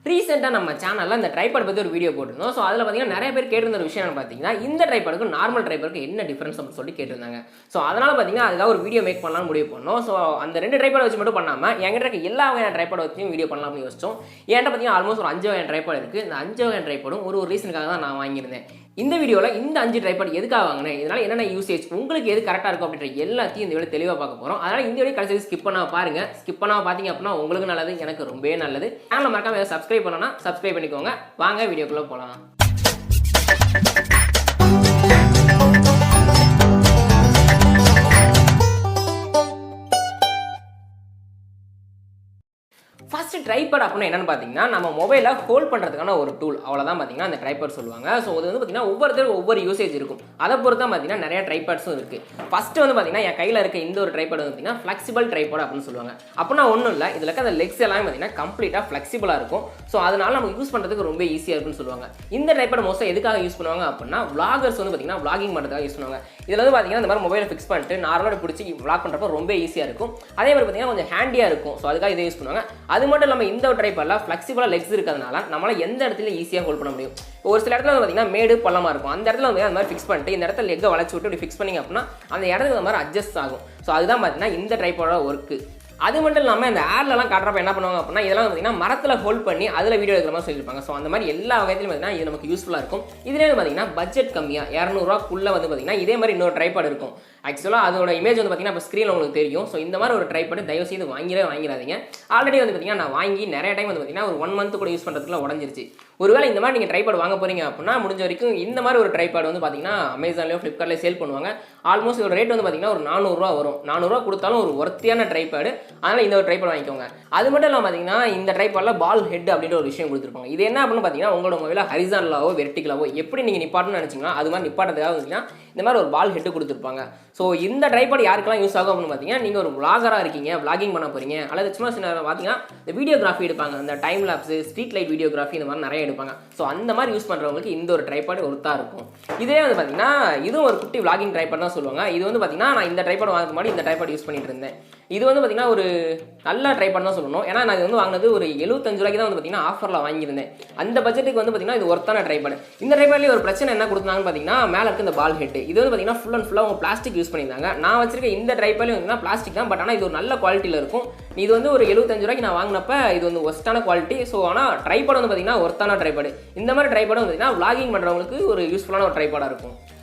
ரீசெண்டாக நம்ம சேனலில் இந்த ட்ரைபாட் பற்றி ஒரு வீடியோ போட்டிருந்தோம். ஸோ அதில் பார்த்தீங்கன்னா நிறைய பேர் கேட்டிருந்த ஒரு விஷயம் பார்த்தீங்கன்னா இந்த ட்ரைபாடுக்கும் நார்மல் ட்ரைபாடுக்கு என்ன டிஃபரன்ஸ் அப்படின்னு சொல்லி கேட்டிருந்தாங்க. ஸோ அதனால் பார்த்தீங்கன்னா அதுக்காக ஒரு வீடியோ மேக் பண்ணலாம்னு முடிவு பண்ணோம். ஸோ அந்த 2 ட்ரைபாட் வச்சு மட்டும் பண்ணாமல் என்கிட்ட இருக்க எல்லா வகையான ட்ரைபாட் வச்சும் வீடியோ பண்ணலாம்னு யோசிச்சோம். என்கிட்ட பார்த்தீங்கன்னா ஆல்மோஸ்ட் ஒரு 5 வகையான ட்ரைபாட் இருக்குது. இந்த 5 வகையான ட்ரைபாடும் ஒரு ரீசனுக்காக தான் நான் வாங்கியிருந்தேன். இந்த வீடியோவில் இந்த 5 ட்ரைபாட் எதுக்காக வாங்கினேன், இதனால் என்னென்ன யூசேஜ், உங்களுக்கு எது கரெக்டாக இருக்கும் அப்படின்ற எல்லாத்தையும் இந்த வீடியோ தெளிவாக பார்க்க போகிறோம். அதனால் இந்த வீடியோ கடைசி ஸ்கிப் பண்ணாமல் பாருங்கள். ஸ்கிப் பண்ணாமல் பார்த்தீங்க அப்படின்னா உங்களுக்கு நல்லது, எனக்கு ரொம்பவே நல்லது. சேனலை மறக்காம சப்ஸ்கிரைப் பண்ணனா சப்ஸ்கிரைப் பண்ணிக்கோங்க. வாங்க வீடியோக்குள்ளே போகலாம். ஃபர்ஸ்ட் ட்ரைபாட் அப்படின்னா என்னன்னு பார்த்தீங்கன்னா நம்ம மொபைலை ஹோல்ட் பண்ணுறதுக்கான ஒரு டூல், அவ்வளோதான் பார்த்தீங்கன்னா அந்த ட்ரைபாட் சொல்லுவாங்க. ஸோ அது வந்து பார்த்தீங்கன்னா ஒவ்வொருத்தருக்கும் ஒவ்வொரு யூசேஜ் இருக்கும். அதை பொறுத்து தான் பார்த்தீங்கன்னா நிறைய ட்ரைபாட்ஸும் இருக்குது. ஃபர்ஸ்ட் வந்து பார்த்தீங்கன்னா என் கையில் இருக்க இந்த ஒரு ட்ரைபாட் வந்து பார்த்தீங்கன்னா ஃப்ளெக்சிபிள் ட்ரைபாட் அப்படின்னு சொல்லுவாங்க. அப்படின்னா ஒன்றும் இல்லை, இதில் இருக்க அந்த லெக்ஸ் எல்லாமே பார்த்தீங்கன்னா கம்ப்ளீட்டாக ஃப்ளெக்சிபிளாக இருக்கும். ஸோ அதனால நம்ம யூஸ் பண்ணுறதுக்கு ரொம்ப ஈஸியாக இருக்குன்னு சொல்லுவாங்க. இந்த ட்ரைபாட் மோஸ்ட்டாக எதுக்காக யூஸ் பண்ணுவாங்க அப்படின்னா vloggers வந்து பார்த்தீங்கன்னா vlogging பண்ணுறதுக்காக யூஸ் பண்ணுவாங்க. இதில் வந்து பார்த்தீங்கன்னா இந்த மாதிரி மொபைலை ஃபிக்ஸ் பண்ணிட்டு நார்மலாக பிடிச்சி vlog பண்ணுறப்ப ரொம்ப ஈஸியாக இருக்கும். அதே மாதிரி பார்த்தீங்கன்னா கொஞ்சம் ஹேண்டியாக இருக்கும். ஸோ அதுக்காக இதை யூஸ் பண்ணுவாங்க. அது மட்டும் இல்லாமல் இந்த ட்ரைபாட்ல ஃப்ளெக்சிபிளாக லெக்ஸ் இருக்கிறதுனால நம்மளால எந்த இடத்துல ஈஸியாக ஹோல்ட் பண்ண முடியும். ஒரு சில இடத்துல வந்து பார்த்தீங்கன்னா மேடு பள்ளமாக இருக்கும். அந்த இடத்துல வந்து அந்த மாதிரி ஃபிக்ஸ் பண்ணிட்டு இந்த இடத்துல லெக்கை வளைச்சு விட்டு இப்படி ஃபிக்ஸ் பண்ணிங்க அப்படின்னா அந்த இடத்துக்கு அந்த மாதிரி அட்ஜஸ்ட் ஆகும். ஸோ அதுதான் பார்த்தீங்கன்னா இந்த ட்ரைபாடோட ஒர்க்கு. அது மட்டும் இல்லாமல் இந்த ஏர்லலாம் காட்டுறப்ப என்ன பண்ணுவாங்க அப்படின்னா இதெல்லாம் பார்த்தீங்கன்னா மரத்தில் ஹோல்ட் பண்ணி அதில் வீடியோ எடுக்கிற மாதிரி சொல்லியிருப்பாங்க. ஸோ அந்த மாதிரி எல்லா வகையிலும் பார்த்தீங்கன்னா இது நமக்கு யூஸ்ஃபுல்லாக இருக்கும். இதுலேயே வந்து பார்த்தீங்கன்னா பட்ஜெட் கம்மியாக 200 ரூபாக்குள்ளே வந்து பார்த்தீங்கன்னா இதே மாதிரி இன்னொரு ட்ரைபாட் இருக்கும். ஆக்சுவலாக அதோட இமேஜ் வந்து பார்த்தீங்கன்னா இப்போ ஸ்க்ரீனில் உங்களுக்கு தெரியும். ஸோ இந்த மாதிரி ஒரு ட்ரைபாட் தயவு செய்து வாங்கிடாதீங்க. ஆல்ரெடி வந்து பார்த்தீங்கன்னா நான் வாங்கி நிறைய டைம் வந்து பார்த்தீங்கன்னா ஒரு 1 மந்த் கூட யூஸ் பண்ணுறதுக்குள்ள உடஞ்சிருச்சு. ஒருவேளை இந்த மாதிரி நீங்கள் ட்ரைபாட் வாங்க போறீங்க அப்படின்னா முடிஞ்ச வரைக்கும் இந்த மாதிரி ஒரு ட்ரைபாட் வந்து பார்த்தீங்கன்னா அமேசான்லேயோ ஃப்ளிப்கார்ட்லேயோ சேல் பண்ணுவாங்க. ஆல்மோஸ்ட் ஒரு ரேட் வந்து பார்த்தீங்கன்னா ஒரு 400 ரூபா வரும். 400 ரூபா கொடுத்தாலும் ஒரு ஒர்த்தியான ட்ரைபாட். அதனால் இந்த ஒரு ட்ரைபாட் வாங்கிக்கோங்க. அது மட்டும் இல்லாமல் பார்த்தீங்கன்னா இந்த ட்ரைபாடில் பால் ஹெட் அப்படின்ற ஒரு விஷயம் கொடுத்துருப்பாங்க. இது என்ன அப்படின்னு பார்த்தீங்கன்னா உங்களோட மொபைலில் ஹரிசான்லாவோ வெர்டிகலாவோ எப்படி நீங்கள் நிப்பாட்டணும்னு நினச்சிங்கன்னா அது மாதிரி நிப்பாட்டதுக்காக பார்த்தீங்கன்னா இந்த மாதிரி ஒரு பால் ஹெட்டு கொடுத்துருப்பாங்க. ஸோ இந்த ட்ரைபாட் யாருக்கெல்லாம் யூஸ் ஆகும் அப்படின்னு பார்த்தீங்கன்னா நீங்கள் ஒரு vlogger-ஆ இருக்கீங்க, vlogging பண்ண போகிறீங்க, அல்லது சும்மா சின்ன பார்த்தீங்கன்னா இந்த வீடியோகிராஃபி எடுப்பாங்க, இந்த டைம் லாப்ஸு, ஸ்ட்ரீட் லைட் வீடியோகிராஃபி இந்த மாதிரி நிறைய எடுப்பாங்க. ஸோ அந்த மாதிரி யூஸ் பண்ணுறவங்களுக்கு இந்த ஒரு ட்ரைபாட் ஒருத்தா இருக்கும். இதே வந்து பார்த்தீங்கன்னா இதுவும் ஒரு குட்டி vlogging ட்ரைபாட் தான் சொல்லுவாங்க. இது வந்து பார்த்தீங்கன்னா நான் இந்த ட்ரைபாட் வாங்குறதுக்கு முன்னாடி இந்த ட்ரைபாட் யூஸ் பண்ணிட்டு இருந்தேன். இது வந்து பார்த்தீங்கன்னா ஒரு நல்ல ட்ரைபாட் தான் சொல்லணும். ஏன்னா நான் இது வந்து வாங்கினது ஒரு 75 ரூபாய்க்கு தான் வந்து பார்த்தீங்கன்னா ஆஃபரில் வாங்கியிருந்தேன். அந்த பட்ஜெட்டுக்கு வந்து பார்த்தீங்கன்னா இது ஒர்த்தான ட்ரைபாட். இந்த ட்ரைபாட்லேயே ஒரு பிரச்சனை என்ன கொடுத்தாங்கன்னு பார்த்தீங்கன்னா மேலே இருக்க இந்த பால் ஹெட் இது வந்து பார்த்தீங்கன்னா ஃபுல் அண்ட் ஃபுல்லாக அவங்க பிளாஸ்டிக் யூஸ் பண்ணியிருந்தாங்க. நான் வச்சிருக்க இந்த ட்ரைபாட்லேயும் வந்து பிளாஸ்டிக் தான், பட் ஆனால் இது ஒரு நல்ல குவாலிட்டியில் இருக்கும். இது வந்து ஒரு 75 ரூபாய்க்கு நான் வாங்கினப்ப இது வந்து ஒஸ்ட்டான குவாலிட்டி. ஸோ ஆனால் ட்ரைபாட் வந்து பார்த்தீங்கன்னா ஒர்த்தான ட்ரைபாட். இந்த மாதிரி ட்ரைபாட் வந்து பார்த்தீங்கன்னா vlogging பண்ணுறவங்களுக்கு ஒரு யூஸ்ஃபுல்லான ஒரு ட்ரைபாடாக இருக்கும்.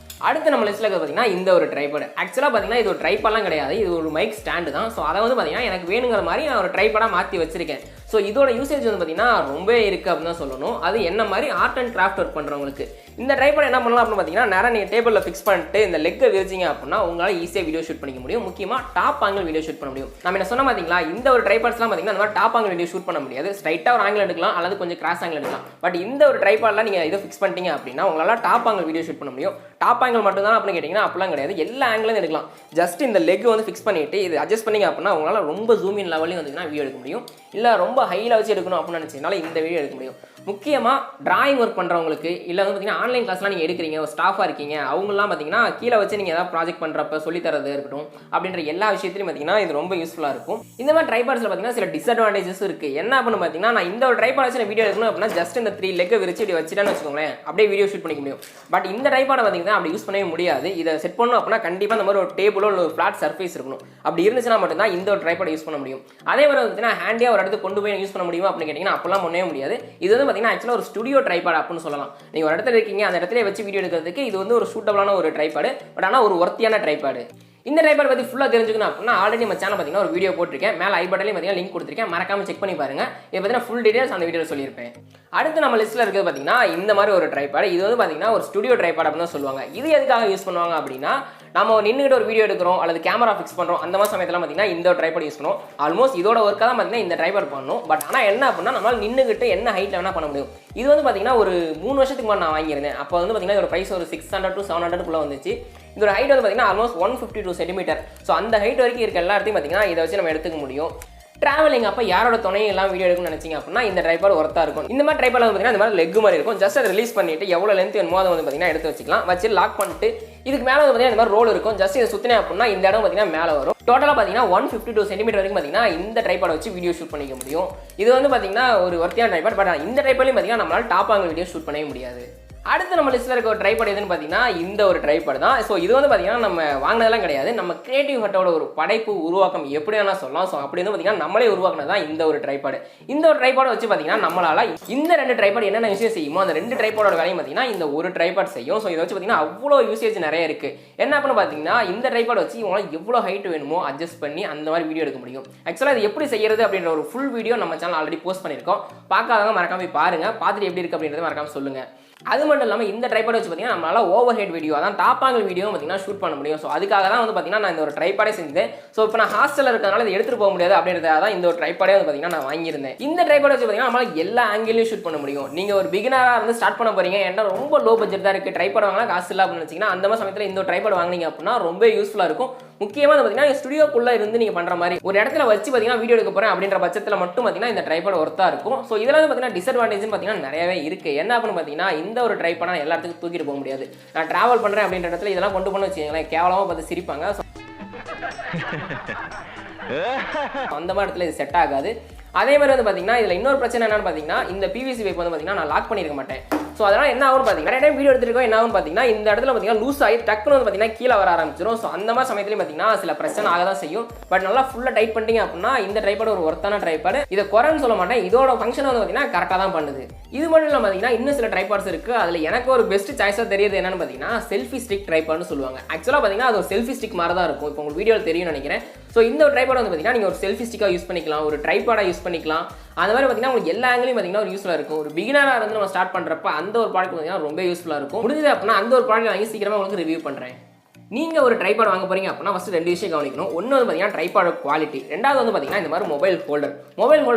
அடுத்து நம்ம லிஸ்ட்டில் பார்த்தீங்கன்னா இந்த ஒரு ட்ரைபாட். ஆக்சுவலாக பார்த்தீங்கன்னா இது ஒரு ட்ரைபாட்லாம் கிடையாது, இது ஒரு மைக் ஸ்டாண்டு தான். ஸோ அதை வந்து பார்த்தீங்கன்னா எனக்கு வேணுங்கிற மாதிரி நான் ஒரு ட்ரைபாடாக மாற்றி வச்சிருக்கேன். ஸோ இதோட யூசேஜ் வந்து பார்த்தீங்கன்னா ரொம்ப இருக்குது அப்படின்னு தான் சொல்லணும். அது என்ன மாதிரி ஆர்ட் அண்ட் கிராஃப்ட் ஒர்க் பண்ணுறவங்களுக்கு இந்த ட்ரைபாட் என்ன பண்ணலாம் அப்படின்னு பார்த்தீங்கன்னா நேராக நீங்கள் டேபிளில் ஃபிக்ஸ் பண்ணிட்டு இந்த லெக்கை விரிச்சிங்க அப்படின்னா உங்களால் ஈஸியாக வீடியோ ஷூட் பண்ணிக்க முடியும். முக்கியமாக டாப் ஆங்கிள் வீடியோ ஷூட் பண்ண முடியும். நம்ம என்ன சொன்ன பார்த்தீங்களா இந்த ஒரு ட்ரைபாட்ஸ்லாம் பார்த்தீங்கன்னா அந்த மாதிரி டாப் ஆங்கிள் வீடியோ ஷூட் பண்ண முடியாது. ஸ்ட்ரைட்டாக ஒரு ஆங்கிள் எடுக்கலாம் அல்லது கொஞ்சம் கிராஸ் ஆங்கிள் எடுக்கலாம். பட் இந்த ஒரு ட்ரைபாட்லாம் நீங்கள் இதை ஃபிக்ஸ் பண்ணிட்டீங்க அப்படின்னா உங்களால் டாப் ஆங்கிள் வீடியோ ஷூட் பண்ண முடியும். டாப் ஆங்கிள் மட்டும் தான் அப்படின்னு கேட்டிங்கன்னா அப்படிலாம் கிடையாது, எல்லா ஆங்கிளும் எடுக்கலாம். ஜஸ்ட் இந்த லெக் வந்து ஃபிக்ஸ் பண்ணிட்டு இது அட்ஜஸ்ட் பண்ணிங்க அப்படின்னா உங்களால் ரொம்ப ஜூம் இன் லெவலையும் வந்துங்கன்னா வீடியோ எடுக்க முடியும். இல்லை ரொம்ப ஹையில் வச்சு எடுக்கணும் அப்படின்னு நினச்சிங்கனால இந்த வீடியோ எடுக்க முடியும். முக்கியமாக டிராயிங் ஒர்க் பண்ணுறவங்களுக்கு இல்லை வந்து பார்த்தீங்கன்னா ஆன்லைன் கிளாஸ்லாம் நீங்கள் எடுக்கிறீங்க, ஒரு ஸ்டாஃபாக இருக்கீங்க, அவங்களாம் பார்த்தீங்கன்னா கீழே வச்சு நீங்கள் ஏதாவது ப்ராஜெக்ட் பண்ணுறப்ப சொல்லித்தரது இருக்கட்டும் அப்படின்ற எல்லா விஷயத்துலையும் பார்த்தீங்கன்னா இது ரொம்ப யூஸ்ஃபுல்லாக இருக்கும். இந்த மாதிரி ட்ரைபாட்ஸில் பார்த்தீங்கன்னா சில டிஸ்அட்வான்டேஜஸ் இருக்குது. என்ன அப்படின்னு பார்த்தீங்கன்னா நான் இந்த ஒரு ட்ரைபாட் வச்சு வீடியோ எடுக்கணும் அப்படின்னா ஜஸ்ட் இந்த 3 லெக்கை விரிச்சு இப்படி வச்சுட்டேன்னு வச்சுக்கோங்களேன், அப்படியே வீடியோ ஷூட் பண்ணிக்க முடியும். பட் இந்த ட்ரைபாடை பார்த்தீங்கன்னா அப்படி யூஸ் பண்ணவே முடியாது. இதை செட் பண்ணணும் அப்படின்னா கண்டிப்பாக இந்த மாதிரி ஒரு டேபிளோ இல்லை ஒரு ஃப்ளாட் சர்ஃபேஸ் இருக்கணும். அப்படி இருந்துச்சுன்னா மட்டும்தான் இந்த ஒரு ட்ரைபாடை யூஸ் பண்ண முடியும். அதே மாதிரி பார்த்தீங்கன்னா ஹேண்டியாக ஒரு இடத்துக்கு கொண்டு போய் யூஸ் பண்ண முடியுமா அப்படின்னு கேட்டிங்கன்னா அப்போலாம் பண்ணவே முடியாது. இது வந்து பார்த்தீங்கன்னா ஆக்சுவலாக ஒரு ஸ்டுடியோ ட்ரைபாட் அப்படின்னு சொல்லலாம். நீங்கள் ஒரு இடத்துல இருக்கீங்க, அந்த இடத்துல வச்சு வீடியோ எடுக்கிறதுக்கு இது வந்து ஒரு சூட்டபிளான ஒரு ட்ரைபாட். பட் ஆனால் ஒரு ஒர்த்தியான ட்ரைபாட். இந்த ட்ரைபாட் பற்றி ஃபுல்லாக தெரிஞ்சுக்கணும் அப்படின்னா ஆல்ரெடி நம்ம சேனல் பார்த்தீங்கன்னா ஒரு வீடியோ போட்டிருக்கேன். மேலே ஐ பட்டன்லையும் பார்த்தீங்கன்னா லிங்க் கொடுத்துருக்கேன், மறக்காம செக் பண்ணி பாருங்க. இதை பார்த்தீங்கன்னா ஃபுல் டீடைல்ஸ் அந்த வீடியோவில் சொல்லியிருப்பேன். அடுத்து நம்ம லிஸ்ட்டில் இருக்கிறது பார்த்தீங்கன்னா இந்த மாதிரி ஒரு ட்ரைபாட். இது வந்து பார்த்தீங்கன்னா ஒரு ஸ்டுடியோ ட்ரைபாட் அப்படின்னு தான் சொல்லுவாங்க. இது எதுக்காக யூஸ் பண்ணுவாங்க அப்படின்னா நம்ம நின்றுகிட்டு ஒரு வீடியோ எடுக்கிறோம் அல்லது கேமரா ஃபிக்ஸ் பண்ணுறோம் அந்த மாதிரி சமயத்தில் பார்த்தீங்கன்னா இந்த ஒரு ட்ரைபாட் யூஸ் பண்ணுவோம். ஆல்மோஸ்ட் இதோட ஒர்க்காக தான் பார்த்தீங்கன்னா இந்த ட்ரைபாட் பண்ணணும். பட் ஆனால் என்ன அப்படின்னா நம்மளால் நின்றுகிட்டு என்ன ஹைட்டில் வேணால் பண்ண முடியும். இது வந்து பார்த்தீங்கன்னா ஒரு 3 வருஷத்துக்கு முன்னாடி நான் வாங்கியிருந்தேன். அப்போ வந்து பார்த்தீங்கன்னா இதோட ப்ரைஸ் ஒரு 600 to 700 வந்துச்சு. இதோட ஹைட் வந்து பார்த்தீங்கன்னா ஆல்மோஸ்ட் 152 சென்டிமீட்டர். ஸோ அந்த ஹைட் வரைக்கும் இருக்க எல்லா இடத்தையும் பார்த்தீங்கன்னா இதை வச்சு நம்ம எடுத்துக்க முடியும். டிராவலிங் அப்போ யாரோட துணையும் எல்லாம் வீடியோ எடுக்கணும்னு நினைச்சிங்க அப்படின்னா இந்த ட்ரைபாட் ஒர்த்தா இருக்கும். இந்த மாதிரி ட்ரைபாட் வந்து பார்த்தீங்கன்னா இந்த மாதிரி லெக் மாதிரி இருக்கும். ஜஸ்ட் அதை ரிலீஸ் பண்ணிட்டு எவ்வளோ லென்த் வேணுமோ அதை வந்து பார்த்தீங்கன்னா எடுத்து வச்சுக்கலாம். வச்சு லாக் பண்ணிட்டு இதுக்கு மேலே வந்து பார்த்தீங்கன்னா இந்த மாதிரி ரோல் இருக்கும். ஜஸ்ட் இதை சுற்றினேன் அப்படின்னா இந்த இடம் பார்த்தீங்கன்னா மேலே வரும். டோட்டலாக பார்த்தீங்கன்னா 152 சென்டிமீட்டர் வரைக்கும் பார்த்தீங்கன்னா இந்த ட்ரைபாட் வச்சு வீடியோ ஷூட் பண்ணிக்க முடியும். இது வந்து பார்த்தீங்கன்னா ஒரு ஒர்த்தியான ட்ரைபாட். பட் இந்த ட்ரைபாட்லையும் பார்த்தீங்கன்னா நம்மளால டாப் ஆங்கிள் வீடியோ ஷூட் பண்ணவே முடியாது. அடுத்து நம்ம லிஸ்ட்டில் இருக்க ஒரு ட்ரைபாட் எதுன்னு பார்த்தீங்கன்னா இந்த ஒரு ட்ரைபாட் தான். ஸோ இது வந்து பார்த்தீங்கன்னா நம்ம வாங்கினதெல்லாம் கிடையாது. நம்ம கிரியேட்டிவ் ஹட்டோட ஒரு படைப்பு உருவாக்கம் எப்படி வேணா சொல்லலாம். ஸோ அப்படி வந்து பார்த்தீங்கன்னா நம்மளே உருவாக்குனது தான் இந்த ஒரு ட்ரைபாட். இந்த ஒரு ட்ரைபாட் வச்சு பார்த்தீங்கன்னா நம்மளால இந்த 2 ட்ரைபாட் என்னென்ன விஷயம் செய்யுமோ அந்த 2 ட்ரைபாடோட வேலையும் பார்த்தீங்கன்னா இந்த ஒரு ட்ரைபாட் செய்யும். ஸோ இதை வச்சு பார்த்தீங்கன்னா அவ்வளோ யூசேஜ் நிறைய இருக்கு. என்ன அப்படின்னு பார்த்தீங்கன்னா இந்த ட்ரைபாட் வச்சு இவங்களால எவ்வளோ ஹைட் வேணுமோ அட்ஜஸ்ட் பண்ணி அந்த மாதிரி வீடியோ எடுக்க முடியும். ஆக்சுவலாக இது எப்படி செய்யறது அப்படின்ற ஒரு ஃபுல் வீடியோ நம்ம சேனல் ஆல்ரெடி போஸ்ட் பண்ணியிருக்கோம். பார்க்காதவங்க மறக்காம போய் பாருங்க. பார்த்துட்டு எப்படி இருக்கு அப்படின்றத மறக்காம சொல்லுங்க. அது மட்டும் இல்லாமல் இந்த ட்ரைபாட் வச்சு பார்த்தீங்கன்னா நம்மளால ஓவர் ஹெட் வீடியோ அதான் டாப் ஆங்கிள் வீடியோ பார்த்தீங்கன்னா ஷூட் பண்ண முடியும். ஸோ அதுக்காக தான் வந்து பார்த்தீங்கன்னா நான் இந்த ஒரு ட்ரைபாடே செஞ்சேன். ஸோ இப்போ நான் ஹாஸ்டலில் இருக்கிறதுனால இதை எடுத்துகிட்டு போக முடியாது அப்படின்றதாக தான் இந்த ஒரு ட்ரைபாடே வந்து பார்த்தீங்கன்னா நான் வாங்கியிருந்தேன். இந்த ட்ரைபாட் வச்சு பார்த்தீங்கன்னா நம்மளால எல்லா ஆங்கிலையும் ஷூட் பண்ண முடியும். நீங்கள் ஒரு பிகினராக இருந்து ஸ்டார்ட் பண்ண போறீங்க, ஏன்னா ரொம்ப லோ பட்ஜெட் தான் இருக்குது, ட்ரைபாட் வாங்கினா காசு இல்லை அப்படின்னு நினச்சிங்கன்னா அந்த மாதிரி சமயத்தில் இந்த ஒரு ட்ரைபாட் வாங்கினீங்க அப்படின்னா ரொம்ப யூஸ்ஃபுல்லாக இருக்கும். முக்கியமாக பார்த்தீங்கன்னா ஸ்டுடியோக்குள்ளே இருந்து நீங்கள் பண்ணுற மாதிரி ஒரு இடத்துல வச்சு பார்த்தீங்கன்னா வீடியோ எடுக்க போகிறேன் அப்படின்ற பட்சத்தில் மட்டும் பார்த்தீங்கன்னா இந்த ட்ரைபாட் ஒர்த்தாக இருக்கும். ஸோ இதெல்லாம் வந்து பார்த்தீங்கன்னா டிஸ்அட்வான்டேஜ் பார்த்தீங்கன்னா நிறையவே இருக்குது. என்ன அப்படின்னு பார்த்தீங்கன்னா இந்த ஒரு ட்ரைபாட் எல்லா இடத்துக்கும் தூக்கிட்டு போக முடியாது. நான் டிராவல் பண்ணுறேன் அப்படின்ற இடத்துல இதெல்லாம் கொண்டு போன வச்சுக்கோங்களேன், கேவலமாக பார்த்து சிரிப்பாங்க. அந்த மாதிரி இடத்துல இது செட் ஆகாது. அதே மாதிரி வந்து பார்த்தீங்கன்னா இதில் இன்னொரு பிரச்சனை என்னன்னு பார்த்தீங்கன்னா இந்த பிவிசி பைப் வந்து பார்த்தீங்கன்னா நான் லாக் பண்ணியிருக்க மாட்டேன். ஸோ அதனால் என்ன ஆகும் பார்த்தீங்கன்னா நிறைய டைம் வீடியோ எடுத்துருக்கோம். என்ன ஆகும் பார்த்தீங்கன்னா இந்த இடத்துல பார்த்தீங்கன்னா லூஸ் ஆகி டக்குன்னு வந்து பார்த்தீங்கன்னா கீழே வர ஆரம்பிச்சிடும். ஸோ அந்த மாதிரி சமயத்துலையும் பார்த்தீங்கன்னா சில பிரச்சனை ஆக தான் செய்யும். பட் நல்லா ஃபுல்லாக டைட் பண்ணிட்டீங்க அப்படின்னா இந்த ட்ரைபாட் ஒரு ஒர்த்தான ட்ரைபாட். இதை குறைன்னு சொல்ல மாட்டேன், இதோட ஃபங்க்ஷன் வந்து பார்த்தீங்கன்னா கரெக்டாக தான் பண்ணுது. இது மட்டும் இல்லாமல் பார்த்தீங்கன்னா இன்னும் சில ட்ரைபாட்ஸ் இருக்குது. அதில் எனக்கு ஒரு பெஸ்ட் சாய்ஸாக தெரியுது என்னன்னு பார்த்தீங்கன்னா செல்ஃபி ஸ்டிக் ட்ரைபாட்னு சொல்லுவாங்க. ஆக்சுவலாக பார்த்தீங்கன்னா அது ஒரு செல்ஃபி ஸ்டிக் மாதிரி தான் இருக்கும். இப்போ உங்களுக்கு வீடியோவில் தெரியும்னு நினைக்கிறேன். ஸோ இந்த ஒரு ட்ரைபாட் வந்து பார்த்தீங்கன்னா நீங்கள் ஒரு செல்ஃபி ஸ்டிக்காக யூஸ் பண்ணிக்கலாம், ஒரு ட்ரைபாடாக யூஸ் பண்ணிக்கலாம். அந்த மாதிரி பார்த்தீங்கன்னா உங்களுக்கு எல்லா ஆங்கிலையும் பார்த்தீங்கன்னா ஒரு யூஸ்ஃபுல்லாக இருக்கும். ஒரு பிகினராக இருந்து நம்ம ஸ்டார்ட் பண்ணுறப்ப அந்த ஒரு ப்ராடக்ட் பார்த்தீங்கன்னா ரொம்ப யூஸ்ஃபுல்லாக இருக்கும். முடிஞ்சது அப்படின்னா அந்த ஒரு ப்ராடக்ட் வாங்கி சீக்கிரமாக உங்களுக்கு ரிவ்யூ பண்ணுறேன். நீங்கள் ஒரு ட்ரைபாட் வாங்க போறீங்க அப்படின்னா ஃபஸ்ட்டு 2 விஷயம் கவனிக்கணும். ஒன்று வந்து பார்த்தீங்கன்னா ட்ரைபாட் குவாலிட்டி, ரெண்டாவது வந்து பார்த்தீங்கன்னா இந்த மாதிரி மொபைல் ஹோல்டர்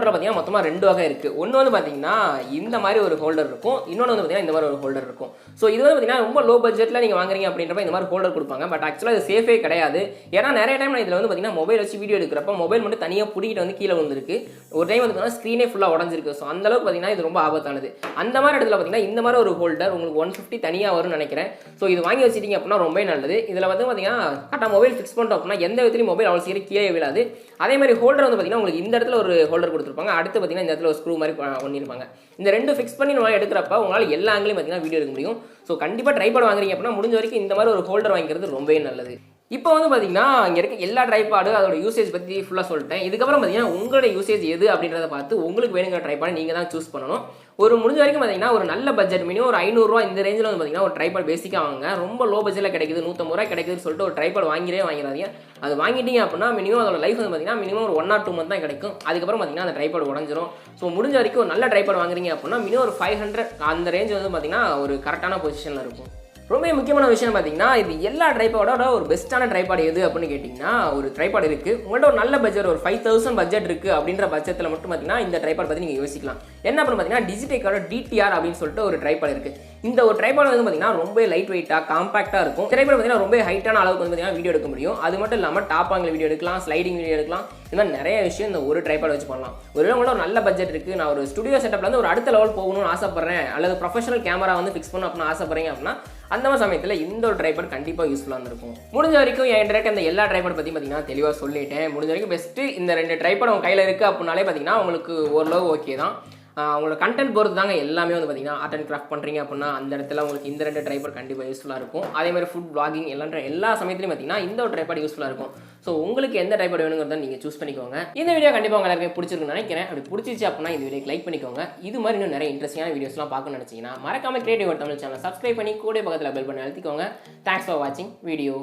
பார்த்தீங்கன்னா மொத்தமாக 2 வகை இருக்குது. ஒன்று வந்து பார்த்தீங்கன்னா இந்த மாதிரி ஒரு ஹோல்டர் இருக்கும், இன்னொன்று வந்து பார்த்தீங்கன்னா இந்த மாதிரி ஒரு ஹோல்டர் இருக்கும். ஸோ இது வந்து பார்த்தீங்கன்னா ரொம்ப லோ பட்ஜெட்டில் நீங்கள் வாங்குறீங்க அப்படின்றப்ப இந்த மாதிரி ஹோல்டர் கொடுப்பாங்க. பட் ஆக்சுவலாக இது சேஃபே கிடையாது. ஏன்னா நிறைய டைம் நான் இதில் வந்து பார்த்தீங்கன்னா மொபைல் வச்சு வீடியோ எடுக்கிறப்ப மொபைல் மட்டும் தனியாக பிடிக்கிட்டு வந்து கீழே வந்துருக்கு. ஒரு டைம் வந்து பார்த்தீங்கன்னா ஸ்க்ரீனே ஃபுல்லாக உடஞ்சிருக்கு. ஸோ அந்த அளவுக்கு பார்த்தீங்கன்னா இது ரொம்ப ஆபத்தானது. அந்த மாதிரி இடத்துல பார்த்தீங்கன்னா இந்த மாதிரி ஒரு ஹோல்டர் உங்களுக்கு 150 தனியாக வரும்னு நினைக்கிறேன். ஸோ இது வாங்கி வச்சிட்டீங்க அப்படின்னா ரொம்ப நல்லது. இதில் வந்து பார்த்தீங்கன்னா கரெக்டாக மொபைல் ஃபிக்ஸ் பண்ணிட்டோம் அப்படின்னா எந்த விதத்துலையும் மொபைல் அவ்வளோ சீக்கிரம் கீழே விழாது. அதே மாதிரி ஹோல்டர் வந்து பார்த்தீங்கன்னா உங்களுக்கு இந்த இடத்துல ஒரு ஹோல்டர் கொடுத்துருப்பாங்க, அடுத்து பார்த்தீங்கன்னா இந்த இடத்துல ஒரு ஸ்க்ரூ மாதிரி பண்ணியிருப்பாங்க. இந்த 2 ஃபிக்ஸ் பண்ணி நம்ம எடுக்கிறப்ப உங்களால் எல்லா ஆங்கிலையும் பார்த்தீங்கன்னா வீடியோ எடுக்க முடியும். ஸோ கண்டிப்பாக ட்ரைபாட் வாங்குறீங்க அப்படின்னா முடிஞ்ச வரைக்கும் இந்த மாதிரி ஒரு ஹோல்டர் வாங்கிக்கிறது ரொம்பவே நல்லது. இப்போ வந்து பார்த்தீங்கன்னா இங்கே இருக்க எல்லா ட்ரைபாடு அதோட யூசேஜ் பற்றி ஃபுல்லாக சொல்லிட்டேன். இதுக்கப்புறம் பார்த்தீங்கன்னா உங்களோட யூசேஜ் எது அப்படின்றத பார்த்து உங்களுக்கு வேணுங்கிற ட்ரைபாடை நீங்கள் தான் சூஸ் பண்ணணும். ஒரு முடிஞ்ச வரைக்கும் பார்த்தீங்கன்னா ஒரு நல்ல பட்ஜெட் மினிமம் ஒரு 500 ரூபா இந்த ரேஞ்சில் வந்து பார்த்தீங்கன்னா ஒரு ட்ரைபாட் பேசிக்காக வாங்க. ரொம்ப லோ பட்ஜெட்டில் கிடைக்குது, 150 ரூபா கிடைக்குதுன்னு சொல்லிட்டு ஒரு ட்ரைபாட் வாங்கிடாதீங்க. அது வாங்கிட்டீங்க அப்படின்னா மினிமம் அதோட லைஃப் வந்து பார்த்தீங்கன்னா மினிமம் ஒரு 1 or 2 month தான் கிடைக்கும். அதுக்கப்புறம் பார்த்தீங்கன்னா அந்த ட்ரைபாட் உடஞ்சிரும். ஸோ முடிஞ்ச வரைக்கும் ஒரு நல்ல ட்ரைபாட் வாங்குறீங்க அப்படின்னா மினிமம் ஒரு 500 அந்த ரேஞ்ச் வந்து பார்த்தீங்கன்னா ஒரு கரெக்டான பொசிஷனில் இருக்கும். ரொம்ப முக்கியமான விஷயம் பார்த்தீங்கன்னா இது எல்லா ட்ரைபாடோட ஒரு பெஸ்ட்டான ட்ரைபாட் எது அப்படின்னு கேட்டிங்கன்னா ஒரு ட்ரைபாட் இருக்குது. உங்கள்கிட்ட ஒரு நல்ல பட்ஜெட் ஒரு 5000 பட்ஜெட் இருக்குது அப்படின்ற பட்ஜெட்டில் மட்டும் பார்த்தீங்கன்னா இந்த ட்ரைபாட் பற்றி நீங்கள் யோசிக்கலாம். என்ன அப்படின்னு பார்த்தீங்கன்னா டிஜிடெக்கோட DTR அப்படின்னு சொல்லிட்டு ஒரு ட்ரைபாட் இருக்குது. இந்த ஒரு ட்ரைபாட் வந்து பார்த்தீங்கன்னா ரொம்ப லைட் வெயிட்டாக காம்பாக்டாக இருக்கும். ட்ரைபாட் பார்த்தீங்கன்னா ரொம்ப ஹைட்டான அளவுக்கு வந்து பார்த்தீங்கன்னா வீடியோ எடுக்க முடியும். அது மட்டும் இல்லாமல் டாப் ஆங்கிள் வீடியோ எடுக்கலாம், ஸ்லைடிங் வீடியோ எடுக்கலாம். இந்த மாதிரி நிறைய விஷயம் இந்த ஒரு ட்ரைபாட் வச்சு பண்ணலாம். ஒருவேளை உங்களோட ஒரு நல்ல பட்ஜெட் இருக்குது, நான் ஒரு ஸ்டுடியோ செட்டப்ல வந்து ஒரு அடுத்த லெவல் போகணும்னு ஆசைப்படுறேன், அல்லது ப்ரொஃபஷனல் கேமரா வந்து ஃபிக்ஸ் பண்ணணும் அப்படின்னு ஆசைப்படுறீங்க அப்படின்னா அந்த மாதிரி சமயத்தில் இந்த ஒரு ட்ரைபாட் கண்டிப்பாக யூஸ்ஃபுல்லாக இருக்கும். முடிஞ்ச வரைக்கும் என் ட்ரைக் அந்த எல்லா ட்ரைபாட் பற்றி பார்த்தீங்கன்னா தெளிவாக சொல்லிட்டேன். முடிஞ்ச வரைக்கும் பெஸ்ட்டு இந்த 2 ட்ரைபாட் உங்கள் கையில் இருக்குது அப்படின்னாலே பார்த்தீங்கன்னா உங்களுக்கு ஓரளவு ஓகே தான். உங்களோட கண்டென்ட் பொறுத்து தாங்க எல்லாமே வந்து பார்த்தீங்கன்னா ஆர்ட் அண்ட் கிராஃப்ட் பண்ணுறீங்க அப்படின்னா அந்த இடத்துல உங்களுக்கு இந்த 2 ட்ரைபாட் கண்டிப்பாக யூஸ்ஃபுல்லாக இருக்கும். அதே மாதிரி ஃபுட் பிளாகிங் எல்லா சமயத்துலையும் பார்த்தீங்கன்னா இந்த ஒரு ட்ரைபாட் யூஸ்ஃபுல்லாக இருக்கும். ஸோ உங்களுக்கு எந்த ட்ரைபாட் வேணுங்கிறத நீங்கள் சூஸ் பண்ணிக்கோங்க. இந்த வீடியோ கண்டிப்பாக உங்களுக்கு எல்லாருமே பிடிச்சிருக்குன்னு நினைக்கிறேன். அப்படி பிடிச்சிச்சு அப்படின்னா இந்த வீடியோக்கு லைக் பண்ணிக்கோங்க. இது மாதிரி இன்னும் நிறைய இன்ட்ரெஸ்டிங்கான வீடியோஸ்லாம் பார்க்கணும்னு நினச்சிங்கன்னா மறக்காம கிரியேட்டிவ் தமிழ் சேனல் சப்ஸ்கிரைப் பண்ணி கூட பக்கத்தில் பெல் பண்ணி அழுத்திக்கோங்க. தேங்க்ஸ் ஃபார் வாட்சிங் வீடியோ.